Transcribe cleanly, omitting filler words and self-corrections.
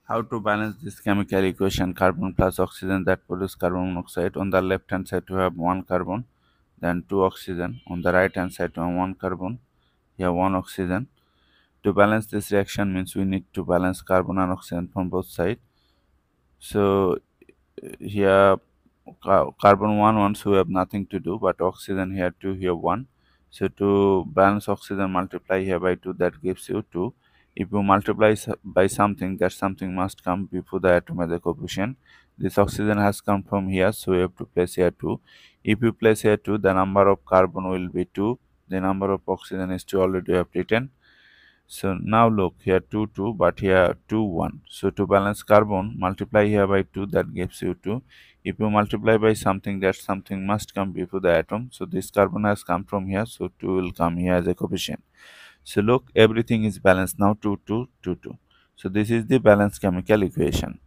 How to balance this chemical equation carbon plus oxygen that produce carbon monoxide? On the left hand side we have one carbon, then two oxygen. On the right hand side we have one carbon, here one oxygen. To balance this reaction means we need to balance carbon and oxygen from both sides. So here carbon 1 1, so we have nothing to do, but oxygen here 2, here 1. So to balance oxygen, multiply here by 2, that gives you 2. If you multiply by something, that something must come before the atom as a coefficient. This oxygen has come from here, so we have to place here 2. If you place here 2, the number of carbon will be 2, the number of oxygen is 2, already we have written. So now look here 2 2, but here 2 1. So to balance carbon, multiply here by 2, that gives you 2. If you multiply by something, that something must come before the atom. So this carbon has come from here, so 2 will come here as a coefficient. So look, everything is balanced now. 2 2 2 2. So this is the balanced chemical equation.